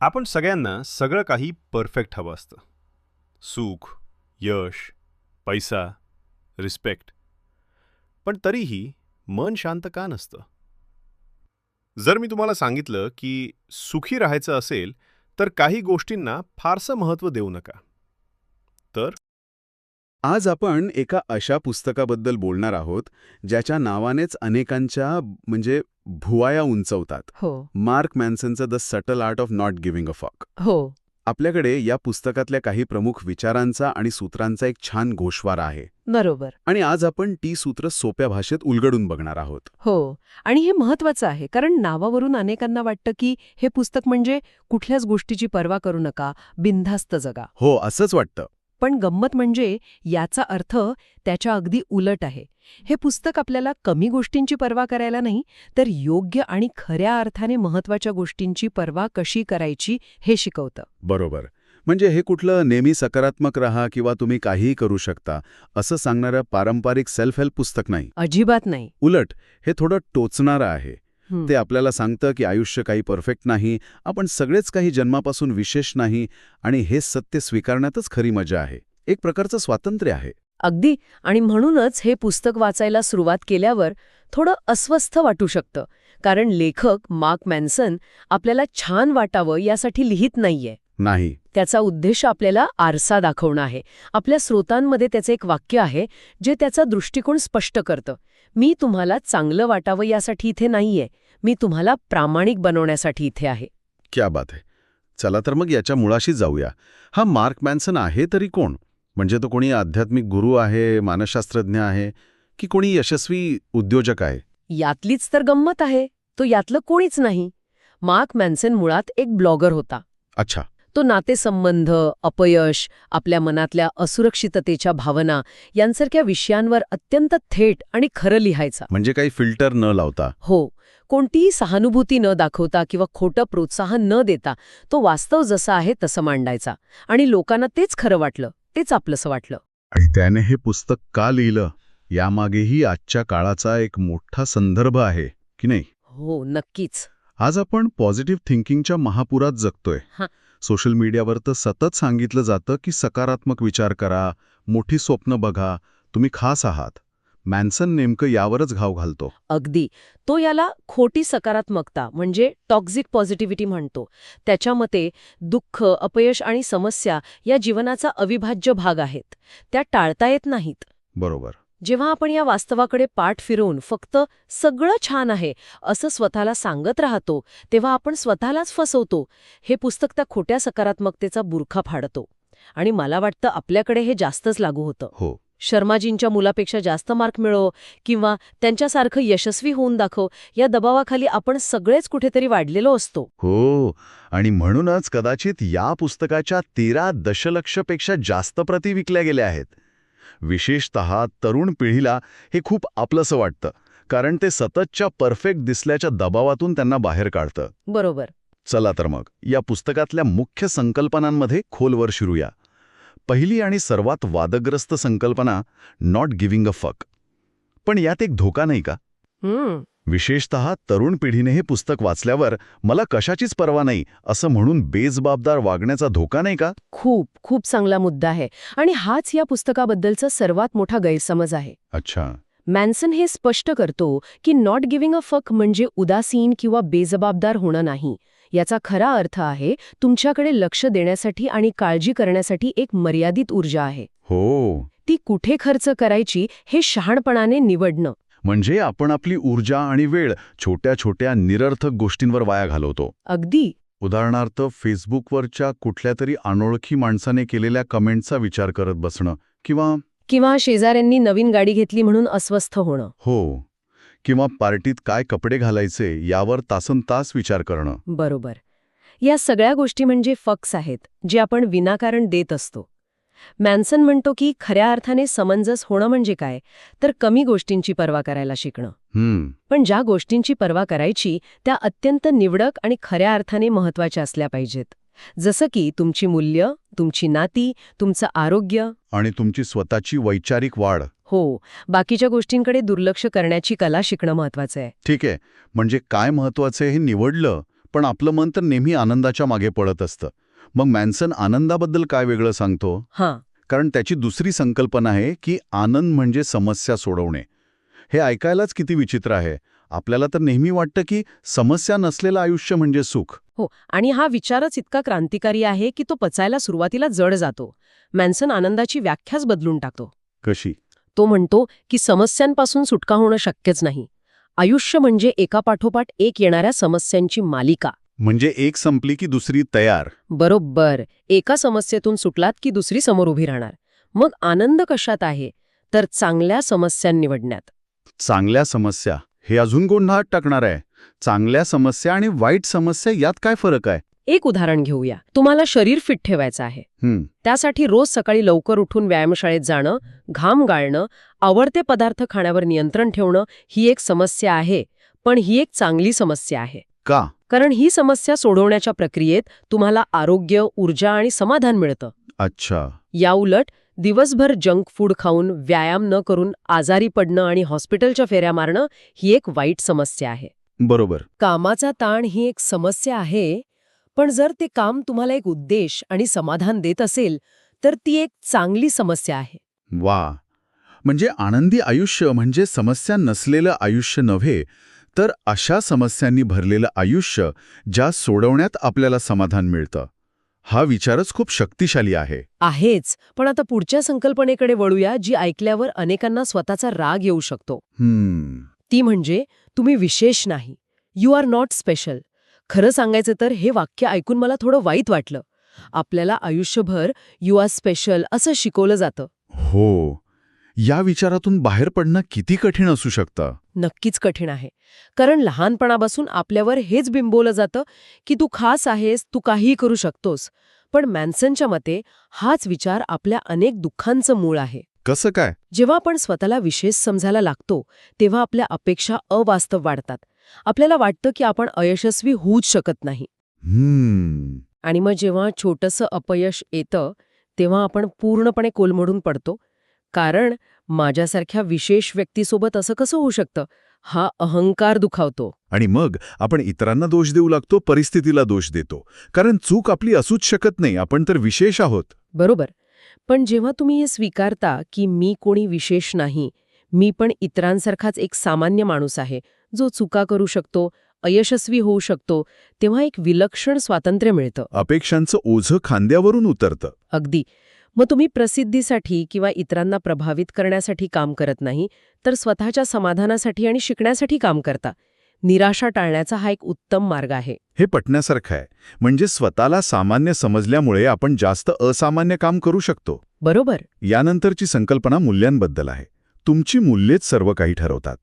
आपण सगळ्यांना सगळं काही परफेक्ट हवं असतं. सुख, यश, पैसा, रिस्पेक्ट. पण तरीही मन शांत का नसतं? जर मी तुम्हाला सांगितलं की सुखी राहायचं असेल तर काही गोष्टींना फारसं महत्त्व देऊ नका, तर आज आपण एका अशा पुस्तकाबद्दल बोलणार आहोत, ज्याच्या नावानेच अनेकांच्या भुवया उंचवतात. हो, मार्क मॅन्सनचं the subtle art of not giving a fuck. हो. आपल्याकडे या पुस्तकातल्या काही प्रमुख विचारांचा आणि सूत्रांचा एक छान गोषवारा आहे. बरोबर. आणि आज आपण ती सूत्र सोप्या भाषेत उलगडून बघणार आहोत. हो. आणि हे महत्वाचं आहे, कारण नावावरून अनेकांना वाटतं की हे पुस्तक म्हणजे कुठल्याच गोष्टीची पर्वा करू नका, बिनधास्त जगा. हो, असंच वाटतं. पण गंमत म्हणजे याचा अर्थ त्याच्या अगदी उलट आहे. हे पुस्तक आपल्याला कमी गोष्टींची पर्वा करायला नाही, तर योग्य आणि खऱ्या अर्थाने महत्वाच्या गोष्टींची पर्वा कशी करायची हे शिकवतं. बरोबर. म्हणजे हे कुठलं नेहमी सकारात्मक राहा किंवा तुम्ही काहीही करू शकता असं सांगणारं पारंपरिक सेल्फ हेल्प पुस्तक नाही. अजिबात नाही. उलट हे थोडं टोचणारं आहे. हं. ते आपल्याला सांगतं की आयुष्य काही परफेक्ट नाही, आपण सगळेच काही जन्मापासून विशेष नाही, आणि हे सत्य स्वीकारण्यातच खरी मजा आहे. एक प्रकारचं स्वातंत्र्य आहे. अगदी. आणि म्हणूनच हे पुस्तक वाचायला सुरुवात केल्यावर थोडं अस्वस्थ वाटू शकतं, कारण लेखक मार्क मॅन्सन आपल्याला छान वाटावं यासाठी लिहित नाहीये. नाही. त्याचा उद्देश आपल्याला आरसा दाखवणं आहे. आपल्या स्रोतांमध्ये त्याचं एक वाक्य आहे जे त्याचा दृष्टिकोन स्पष्ट करतं. मी तुम्हाला चांगलं वाटावं यासाठी इथे नाहीये, मी तुम्हाला प्रामाणिक बनवण्यासाठी इथे आहे. क्या बात आहे. चला तर मग याच्या मुळाशी जाऊया. हा मार्क मॅन्सन आहे तरी कोण? म्हणजे तो कोणी आध्यात्मिक गुरु आहे, मानसशास्त्रज्ञ आहे, की कोणी यशस्वी उद्योजक आहे? यातलीच तर गंमत आहे. तो यातलं कोणीच नाही. मार्क मॅन्सन मुळात एक ब्लॉगर होता. अच्छा. तो नातेसंबंध, अपयश, आपल्या मनातल्या असुरक्षिततेच्या भावना यांसारख्या विषयांवर अत्यंत थेट आणि खरं लिहायचा. म्हणजे काही फिल्टर न लावता. हो. कोणतीही सहानुभूती न दाखवता किंवा खोटं प्रोत्साहन न देता तो वास्तव जसं आहे तसं मांडायचा. आणि लोकांना तेच खरं वाटलं, तेच आपलंसं वाटलं. आणि त्याने हे पुस्तक का लिहिलं यामागेही आजच्या काळाचा एक मोठा संदर्भ आहे, की नाही? हो, नक्कीच. आज आपण पॉझिटिव्ह थिंकिंगच्या महापुरात जगतोय. हां. सोशल मीडियावर तर सतत सांगितलं जातं की सकारात्मक विचार करा, मोठी स्वप्न बघा, तुम्ही खास आहात. मॅन्सन नेमकं यावरच घाव घालतो. अगदी. तो याला खोटी सकारात्मकता म्हणजे टॉक्झिक पॉझिटिव्हिटी म्हणतो. त्याच्या मते दुःख, अपयश आणि समस्या या जीवनाचा अविभाज्य भाग आहेत. त्या टाळता येत नाहीत. बरोबर. जेव्हा आपण या वास्तवाकडे पाठ फिरवून फक्त सगळं छान आहे असं स्वतःला सांगत राहतो, तेव्हा आपण स्वतःलाच फसवतो. हे पुस्तक त्या खोट्या सकारात्मकतेचा बुरखा फाडतो. आणि मला वाटतं आपल्याकडे हे जास्तच लागू होतं. हो. शर्माजींच्या मुलापेक्षा जास्त मार्क मिळव किंवा त्यांच्यासारखं यशस्वी होऊन दाखव या दबावाखाली आपण सगळेच कुठेतरी वाढलेलो असतो. हो. आणि म्हणूनच कदाचित या पुस्तकाच्या 13 दशलक्षपेक्षा जास्त प्रती विकल्या गेल्या आहेत. विशेषतः तरुण पिढीला हे खूप आपलंसं वाटतं, कारण ते सततच्या परफेक्ट दिसल्याच्या दबावातून त्यांना बाहेर काढतं. बरोबर. चला तर मग या पुस्तकातल्या मुख्य संकल्पनांमध्ये खोलवर शिरूया. पहिली आणि सर्वात वादग्रस्त संकल्पना, नॉट गिव्हिंग अ फक. पण यात एक धोका नाही का? विशेषतः तरुण पिढीने हे पुस्तक वाचल्यावर मला कशाचीच पर्वा नाही असं म्हणून बेजबाबदार वागण्याचा धोका नाही का? खूप खूप चांगला मुद्दा आहे. आणि हाच या पुस्तकाबद्दलचा सर्वात मोठा गैरसमज आहे. अच्छा. मॅन्सन हे स्पष्ट करतो की नॉट गिव्हिंग अ फक म्हणजे उदासीन किंवा बेजबाबदार होणं नाही. याचा खरा अर्थ आहे तुमच्याकडे लक्ष देण्यासाठी आणि काळजी करण्यासाठी एक मर्यादित ऊर्जा आहे. हो. ती कुठे खर्च करायची हे शहाणपणाने निवडणं. म्हणजे आपण आपली ऊर्जा आणि वेळ छोट्या छोट्या निरर्थक गोष्टींवर वाया घालवतो. अगदी. उदाहरणार्थ फेसबुकवरच्या कुठल्या तरी अनोळखी माणसाने केलेल्या कमेंटचा विचार करत बसणं, किंवा शेजाऱ्यांनी नवीन गाडी घेतली म्हणून अस्वस्थ होणं. हो, किंवा पार्टीत काय कपडे घालायचे यावर तासनतास विचार करणं. बरोबर. या सगळ्या गोष्टी म्हणजे फक्स आहेत जे आपण विनाकारण देत असतो. मॅन्सन म्हणतो की खऱ्या अर्थाने समंजस होणं म्हणजे काय, तर कमी गोष्टींची पर्वा करायला शिकणं. पण ज्या गोष्टींची पर्वा करायची त्या अत्यंत निवडक आणि खऱ्या अर्थाने महत्वाच्या असल्या पाहिजेत. जसं की तुमची मूल्य, तुमची नाती, तुमचं आरोग्य आणि तुमची स्वतःची वैचारिक वाढ. हो. बाकीच्या गोष्टींकडे दुर्लक्ष करण्याची कला शिकणं महत्वाचं आहे. ठीक आहे, म्हणजे काय महत्वाचं हे निवडलं, पण आपलं मन तर नेहमी आनंदाच्या मागे पळत असतं. मग मॅन्सन आनंदाबद्दल काय वेगळं सांगतो? हां, कारण त्याची दुसरी संकल्पना आहे की आनंद म्हणजे समस्या सोडवणे. हे ऐकायलाच किती विचित्र आहे. आपल्याला तर नेहमी वाटतं की समस्या नसलेलं आयुष्य म्हणजे सुख. हो. आणि हा विचारच इतका क्रांतिकारी आहे की तो पचायला सुरुवातीला जड जातो. मॅन्सन आनंदाची व्याख्याच बदलून टाकतो. कशी? तो म्हणतो की समस्यांपासून सुटका होणं शक्यच नाही. आयुष्य म्हणजे एकापाठोपाठ एक येणाऱ्या समस्यांची मालिका. म्हणजे एक संपली की दुसरी तयार. बरोबर. एका समस्येतून सुटलात की दुसरी समोर उभी राहणार. मग आनंद कशात आहे? तर चांगल्या समस्या निवडण्यात. चांगल्या समस्या हे अजून गोंधळात टाकणार आहे. चांगल्या समस्या आणि वाईट समस्या यात काय फरक आहे? एक उदाहरण घेऊया. तुम्हाला शरीर फिट ठेवायचं आहे. त्यासाठी रोज सकाळी लवकर उठून व्यायामशाळेत जाणं, घाम गाळणं, आवडते पदार्थ खाण्यावर नियंत्रण ठेवणं ही एक समस्या आहे. पण ही एक चांगली समस्या आहे. का? कारण ही समस्या सोडवण्याच्या प्रक्रियेत तुम्हाला आरोग्य, ऊर्जा आणि समाधान मिळतं. अच्छा. याउलट दिवसभर जंक फूड खाऊन, व्यायाम न करून आजारी पडणं आणि हॉस्पिटलच्या फेऱ्या मारणं ही एक वाईट समस्या आहे. बरोबर. कामाचा ताण ही एक समस्या आहे, पण जर ते काम तुम्हाला एक उद्देश आणि समाधान देत असेल, तर ती एक चांगली समस्या आहे. वा. म्हणजे आनंदी आयुष्य म्हणजे समस्या नसलेलं आयुष्य नव्हे, तर अशा समस्यांनी भरलेलं आयुष्य ज्या सोडवण्यात आपल्याला समाधान मिळतं. हा विचारच खूप शक्तिशाली आहे. आहेच, पण आता पुढच्या संकल्पनेकडे वळूया, जी ऐकल्यावर अनेकांना स्वतःचा राग येऊ शकतो. ती म्हणजे तुम्ही विशेष नाही. You are not special. खरं सांगायचं तर हे वाक्य ऐकून मला थोडं वाईट वाटलं. आपल्याला आयुष्यभर यू आर स्पेशल असं शिकवलं जातं. हो. या विचारातून बाहेर पडणं किती कठीण असू शकतं. नक्कीच कठीण आहे. कारण लहानपणापासून आपल्यावर हेच बिंबवलं जातं की तू खास आहेस, तू काहीही करू शकतोस. पण मॅन्सनच्या मते हाच विचार आपल्या अनेक दुःखांचं मूळ आहे. कसं काय? जेव्हा आपण स्वतःला विशेष समजायला लागतो, तेव्हा आपल्या अपेक्षा अवास्तव वाढतात. आपल्याला वाटतं की आपण अयशस्वी होऊच शकत नाही. आणि मग जेव्हा छोटंसं अपयश येतं, तेव्हा आपण पूर्णपणे कोलमडून पडतो. कारण माझ्यासारख्या विशेष व्यक्तीसोबत असं कसं होऊ शकतं? हा अहंकार दुखावतो. आणि मग आपण इतरांना दोष देऊ लागतो, परिस्थितीला दोष देतो. कारण चूक आपली असूच शकत नाही, आपण तर विशेष आहोत. बरोबर. पण जेव्हा तुम्ही हे स्वीकारता की मी कोणी विशेष नाही, मी पण इतरांसारखाच एक सामान्य माणूस आहे, जो चुका करू शकतो, अयशस्वी होऊ शकतो, तेव्हा एक विलक्षण स्वातंत्र्य मिळतं. अपेक्षांचं ओझं खांद्यावरून उतरतं. अगदी. मग तुम्ही प्रसिद्धीसाठी किंवा इतरांना प्रभावित करण्यासाठी काम करत नाही, तर स्वतःच्या समाधानासाठी आणि शिकण्यासाठी काम करता. निराशा टाळण्याचा हा एक उत्तम मार्ग आहे. हे पटण्यासारखं आहे. म्हणजे स्वतःला सामान्य समजल्यामुळे आपण जास्त असामान्य काम करू शकतो. बरोबर. यानंतरची संकल्पना मूल्यांबद्दल आहे. तुमची मूल्येच सर्व काही ठरवतात.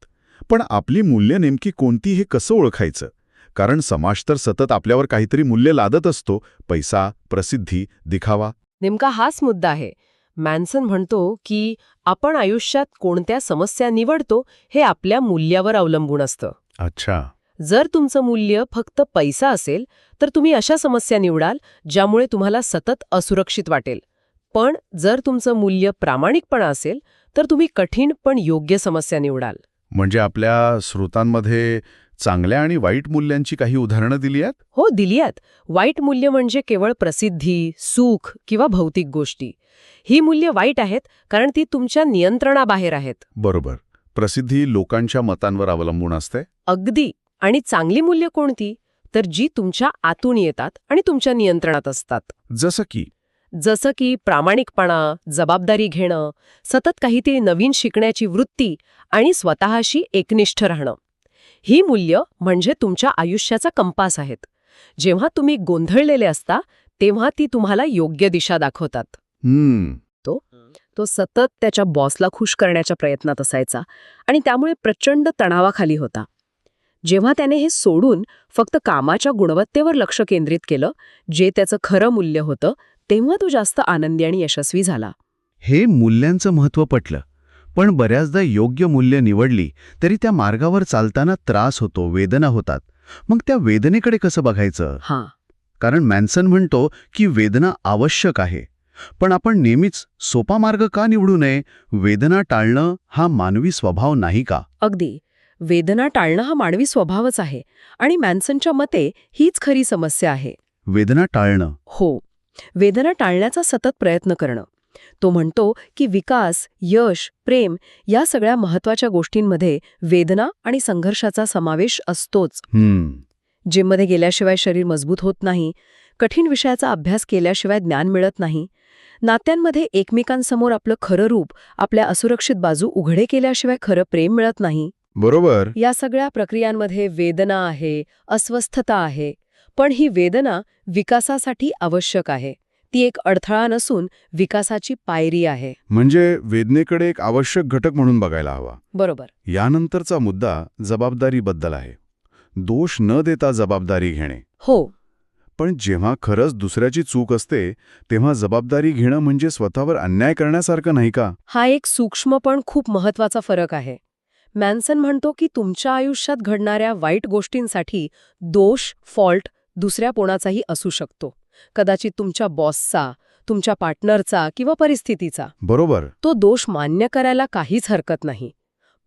पण आपली मूल्य नेमकी कोणती हे कसं ओळखायचं? कारण समाज तर सतत आपल्यावर काहीतरी मूल्य लादत असतो. पैसा, प्रसिद्धी, दिखावा. नेमका हाच मुद्दा आहे. मॅन्सन म्हणतो की आपण आयुष्यात कोणत्या समस्या निवडतो हे आपल्या मूल्यावर अवलंबून असतं. अच्छा. जर तुमचं मूल्य फक्त पैसा असेल, तर तुम्ही अशा समस्या निवडाल ज्यामुळे तुम्हाला सतत असुरक्षित वाटेल. पण जर तुमचं मूल्य प्रामाणिकपणा असेल, तर तुम्ही कठीण पण योग्य समस्या निवडाल. म्हणजे आपल्या स्रोतांमध्ये चांगल्या आणि वाईट मूल्यांची काही उदाहरणं दिली आहेत? हो, दिली आहेत. वाईट मूल्य म्हणजे केवळ प्रसिद्धी, सुख किंवा भौतिक गोष्टी. ही मूल्य वाईट आहेत कारण ती तुमच्या नियंत्रणाबाहेर आहेत. बरोबर. प्रसिद्धी लोकांच्या मतांवर अवलंबून असते. अगदी. आणि चांगली मूल्य कोणती? तर जी तुमच्या आतून येतात आणि तुमच्या नियंत्रणात असतात. जसं की प्रामाणिकपणा, जबाबदारी घेणं, सतत काहीतरी नवीन शिकण्याची वृत्ती आणि स्वतःशी एकनिष्ठ राहणं. ही मूल्य म्हणजे तुमच्या आयुष्याचा कंपास आहेत. जेव्हा तुम्ही गोंधळलेले असता, तेव्हा ती तुम्हाला योग्य दिशा दाखवतात. तो सतत त्याच्या बॉसला खुश करण्याच्या प्रयत्नात असायचा आणि त्यामुळे प्रचंड तणावाखाली होता. जेव्हा त्याने हे सोडून फक्त कामाच्या गुणवत्तेवर लक्ष केंद्रित केलं, जे त्याचं खरं मूल्य होतं, तेव्हा तो जास्त आनंदी आणि यशस्वी झाला. हे मूल्यांचं महत्त्व पटलं. पण बऱ्याचदा योग्य मूल्य निवडली तरी त्या मार्गावर चालताना त्रास होतो, वेदना होतात. मग त्या वेदनेकडे कसं बघायचं? कारण मॅन्सन म्हणतो की वेदना आवश्यक आहे. पण आपण नेहमीच सोपा मार्ग का निवडू नये? वेदना टाळणं हा मानवी स्वभाव नाही का? अगदी. वेदना टाळणं हा मानवी स्वभावच आहे आणि मॅन्सनच्या मते हीच खरी समस्या आहे. वेदना टाळणं. हो, वेदना टाळण्याचा सतत प्रयत्न करणं. तो म्हणतो की विकास, यश, प्रेम या सगळ्या महत्वाच्या गोष्टींमध्ये वेदना आणि संघर्षाचा समावेश असतोच. जिममध्ये गेल्याशिवाय शरीर मजबूत होत नाही, कठीण विषयाचा अभ्यास केल्याशिवाय ज्ञान मिळत नाही, नात्यांमध्ये एकमेकांसमोर आपलं खरं रूप, आपल्या असुरक्षित बाजू उघडे केल्याशिवाय खरं प्रेम मिळत नाही. बरोबर. या सगळ्या प्रक्रियांमध्ये वेदना आहे, अस्वस्थता आहे. पण ही वेदना विकासासाठी आवश्यक आहे. ती एक अडथळा नसून विकासाची पायरी आहे. म्हणजे वेदनेकडे एक आवश्यक घटक म्हणून बघायला हवा. बरोबर. यानंतरचा मुद्दा जबाबदारीबद्दल आहे. दोष न देता जबाबदारी घेणे. हो. पण जेव्हा खरंच दुसऱ्याची चूक असते तेव्हा जबाबदारी घेणं म्हणजे स्वतःवर अन्याय करण्यासारखं नाही का? हा एक सूक्ष्म पण खूप महत्वाचा फरक आहे. मॅन्सन म्हणतो की तुमच्या आयुष्यात घडणाऱ्या वाईट गोष्टींसाठी दोष, फॉल्ट दुसऱ्या कोणाचाही असू शकतो. कदाचित तुमच्या बॉसचा, तुमच्या पार्टनरचा किंवा परिस्थितीचा. बरोबर. तो दोष मान्य करायला काहीच हरकत नाही.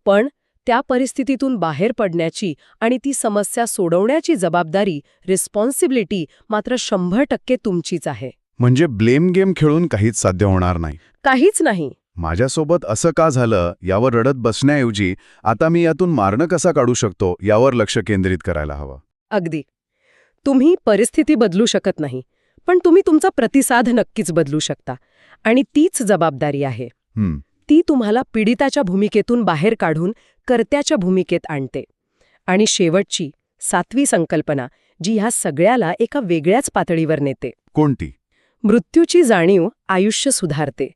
पण त्या परिस्थितीतून बाहेर पडण्याची आणि ती समस्या सोडवण्याची जबाबदारी, रिस्पॉन्सिबिलिटी मात्र 100% तुमचीच आहे. म्हणजे ब्लेम गेम खेळून काहीच साध्य होणार नाही. काहीच नाही. माझ्यासोबत असं का झालं यावर रडत बसण्याऐवजी आता मी यातून मार्ग कसा काढू शकतो यावर लक्ष केंद्रित करायला हवं. अगदी. तुम्ही परिस्थिती बदलू शकत नाही, पण तुम्ही तुमचा प्रतिसाद नक्कीच बदलू शकता. आणि तीच जबाबदारी आहे. ती तुम्हाला पीडिताच्या भूमिकेतून बाहेर काढून कर्त्याच्या भूमिकेत आणते. आणि शेवटची 7वी संकल्पना जी ह्या सगळ्याला एका वेगळ्याच पातळीवर नेते. कोणती? मृत्यूची जाणीव आयुष्य सुधारते.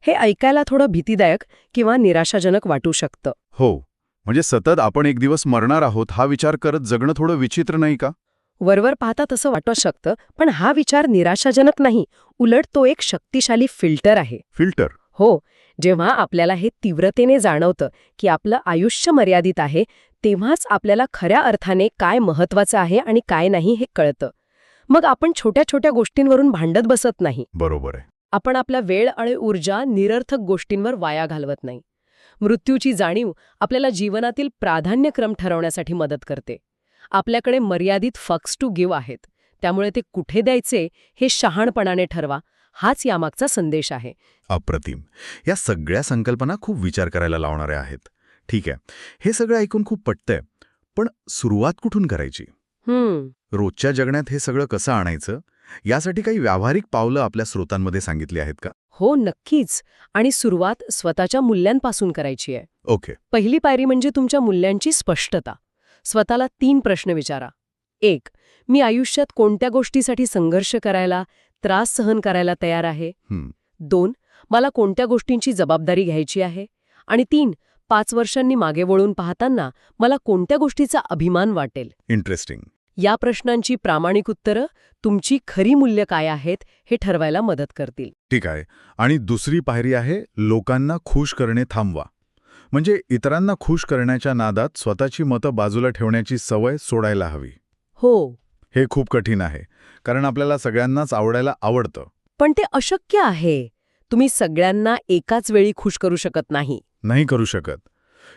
हे ऐकायला थोडं भीतीदायक किंवा निराशाजनक वाटू शकतं. हो, म्हणजे सतत आपण एक दिवस मरणार आहोत हा विचार करत जगणं थोडं विचित्र नाही का? वरवर पाहता तसं वाटू शकतं, पण हा विचार निराशाजनक नाही. उलट तो एक शक्तिशाली फिल्टर आहे. फिल्टर? हो. जेव्हा आपल्याला हे तीव्रतेने जाणवतं की आपलं आयुष्य मर्यादित आहे, तेव्हाच आपल्याला खऱ्या अर्थाने काय महत्वाचं आहे आणि काय नाही हे कळतं. मग आपण छोट्या छोट्या गोष्टींवरून भांडत बसत नाही. बरोबर आहे. आपण आपला वेळ आणि ऊर्जा निरर्थक गोष्टींवर वाया घालवत नाही. मृत्यूची जाणीव आपल्याला जीवनातील प्राधान्यक्रम ठरवण्यासाठी मदत करते. आपल्याकडे मर्यादित फक्स टू गिव्ह आहेत, त्यामुळे ते कुठे द्यायचे हे शहाणपणाने ठरवा. हाच यामागचा संदेश आहे. अप्रतिम. या सगळ्या संकल्पना खूप विचार करायला लावणाऱ्या आहेत. ठीक आहे, हे सगळं ऐकून खूप पटतंय. पण सुरुवात कुठून करायची? रोजच्या जगण्यात हे सगळं कसं आणायचं यासाठी काही व्यावहारिक पावलं आपल्या स्रोतांमध्ये सांगितली आहेत का? हो, नक्कीच. आणि सुरुवात स्वतःच्या मूल्यांपासून करायची आहे. ओके. पहिली पायरी म्हणजे तुमच्या मूल्यांची स्पष्टता. स्वतःला 3 प्रश्न विचारा. 1. मी आयुष्यात कोणत्या गोष्टीसाठी संघर्ष करायला, त्रास सहन करायला तयार आहे? 2. मला कोणत्या गोष्टींची जबाबदारी घ्यायची आहे? आणि 3. 5 वर्षांनी मागे वळून पाहताना मला कोणत्या गोष्टीचा अभिमान वाटेल? इंटरेस्टिंग. या प्रश्नांची प्रामाणिक उत्तरं तुमची खरी मूल्य काय आहेत हे ठरवायला मदत करतील. ठीक आहे. आणि दुसरी पायरी आहे लोकांना खुश करणे थांबवा. म्हणजे इतरांना खुश करण्याच्या नादात स्वतःची मतं बाजूला ठेवण्याची सवय सोडायला हवी. हो. हे खूप कठीण आहे, कारण आपल्याला सगळ्यांनाच आवडायला आवडतं. पण ते अशक्य आहे. तुम्ही सगळ्यांना एकाच वेळी खुश करू शकत नाही. नाही करू शकत.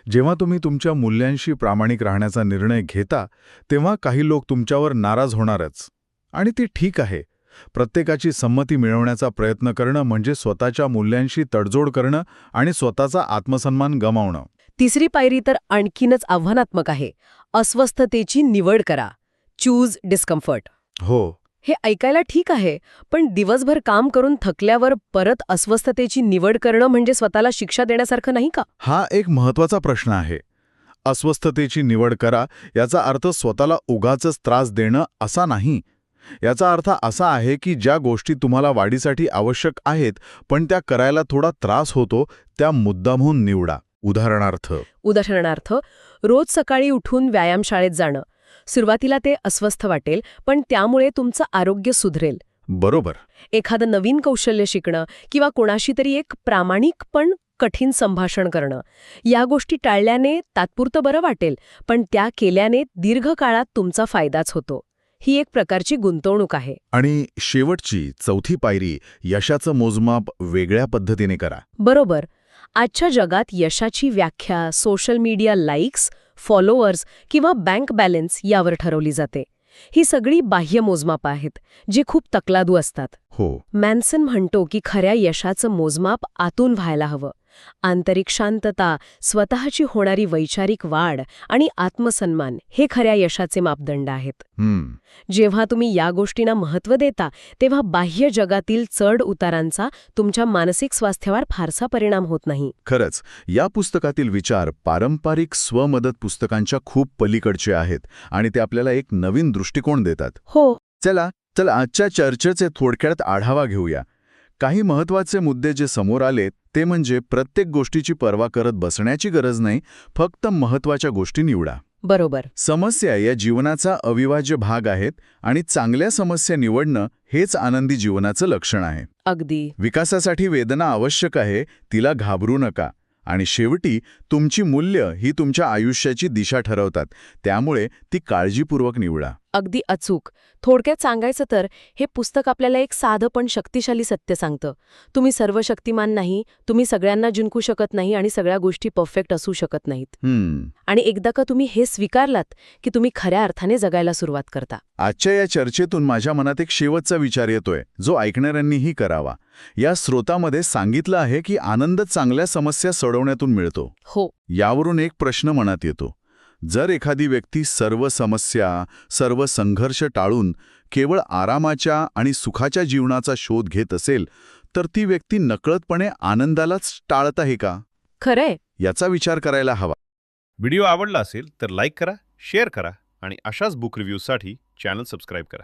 जेव्हा तुम्ही तुमच्या मूल्यांशी प्रामाणिक राहण्याचा निर्णय घेता तेव्हा काही लोक तुमच्यावर नाराज होणारच. आणि ते ठीक आहे. प्रत्येकाची संमती मिळवण्याचा प्रयत्न करणं म्हणजे स्वतःच्या मूल्यांशी तडजोड करणं आणि स्वतःचा आत्मसन्मान गमावणं. तिसरी पायरी तर आणखीनच आव्हानात्मक आहे. अस्वस्थतेची निवड करा. Choose discomfort. हो. हे ऐकायला ठीक आहे, पण दिवसभर काम करून थकल्यावर परत अस्वस्थतेची निवड करणं म्हणजे स्वतःला शिक्षा देण्यासारखं नाही का? हा एक महत्वाचा प्रश्न आहे. अस्वस्थतेची निवड करा याचा अर्थ स्वतःला उगाचच त्रास देणं असा नाही. याचा अर्थ असा आहे की ज्या गोष्टी तुम्हाला वाढीसाठी आवश्यक आहेत पण त्या करायला थोडा त्रास होतो त्या मुद्दामहून निवडा. उदाहरणार्थ रोज सकाळी उठून व्यायामशाळेत जाणं. सुरुवातीला ते अस्वस्थ वाटेल, पण त्यामुळे तुमचं आरोग्य सुधरेल. बरोबर. एखादं नवीन कौशल्य शिकणं किंवा कोणाशी तरी एक प्रामाणिक पण कठीण संभाषण करणं. या गोष्टी टाळल्याने तात्पुरतं बरं वाटेल, पण त्या केल्याने दीर्घकाळात तुमचा फायदाच होतो. ही एक प्रकारची गुंतवणूक आहे. आणि शेवटची 4थी पायरी यशाचं मोजमाप वेगळ्या पद्धतीने करा. बरोबर. आजच्या जगात यशाची व्याख्या सोशल मीडिया लाईक्स, फॉलोअर्स किंवा बँक बॅलन्स यावर ठरवली जाते. ही सगळी बाह्य मोजमाप आहेत जे खूप तकलादू असतात. हो. मॅन्सन म्हणतो की खऱ्या यशाचं मोजमाप आतून व्हायला हवं. आंतरिक शांतता, स्वतःची होणारी वैचारिक वाढ आणि आत्मसन्मान हे खऱ्या यशाचे मापदंड आहेत. जेव्हा तुम्ही या गोष्टींना महत्त्व देता तेव्हा बाह्य जगातील चढ उतारांचा तुमच्या मानसिक स्वास्थ्यावर फारसा परिणाम होत नाही. खरंच, या पुस्तकातील विचार पारंपरिक स्वमदत पुस्तकांच्या खूप पलीकडचे आहेत आणि ते आपल्याला एक नवीन दृष्टिकोन देतात. हो. चला आजच्या चर्चेचे थोडक्यात आढावा घेऊया. काही महत्त्वाचे मुद्दे जे समोर आले ते म्हणजे प्रत्येक गोष्टीची पर्वा करत बसण्याची गरज नाही, फक्त महत्त्वाच्या गोष्टी निवडा. बरोबर. समस्या या जीवनाचा अविभाज्य भाग आहेत आणि चांगल्या समस्या निवडणं हेच आनंदी जीवनाचं लक्षण आहे. अगदी. विकासासाठी वेदना आवश्यक आहे, तिला घाबरू नका. आणि शेवटी तुमची मूल्य ही तुमच्या आयुष्याची दिशा ठरवतात, त्यामुळे ती काळजीपूर्वक निवडा. अगदी अचूक. थोडक्यात सांगायचं तर हे पुस्तक आपल्याला एक साधं पण शक्तिशाली सत्य सांगतं. तुम्ही सर्व शक्तिमान नाही, तुम्ही सगळ्यांना जिंकू शकत नाही आणि सगळ्या गोष्टी परफेक्ट असू शकत नाहीत. आणि एकदा का तुम्ही हे स्वीकारलात की तुम्ही खऱ्या अर्थाने जगायला सुरुवात करता. आजच्या या चर्चेतून माझ्या मनात एक शेवटचा विचार येतोय, जो ऐकणाऱ्यांनीही करावा. या स्रोतामध्ये सांगितलं आहे की आनंद चांगल्या समस्या सोडवण्यातून मिळतो. हो. यावरून एक प्रश्न मनात येतो. जर एखादी व्यक्ती सर्व समस्या, सर्व संघर्ष टाळून केवळ आरामाच्या आणि सुखाच्या जीवनाचा शोध घेत असेल, तर ती व्यक्ती नकळतपणे आनंदालाच टाळत आहे का? खरंय. याचा विचार करायला हवा. व्हिडिओ आवडला असेल तर लाईक करा, शेअर करा आणि अशाच बुक रिव्ह्यूजसाठी चॅनल सबस्क्राईब करा.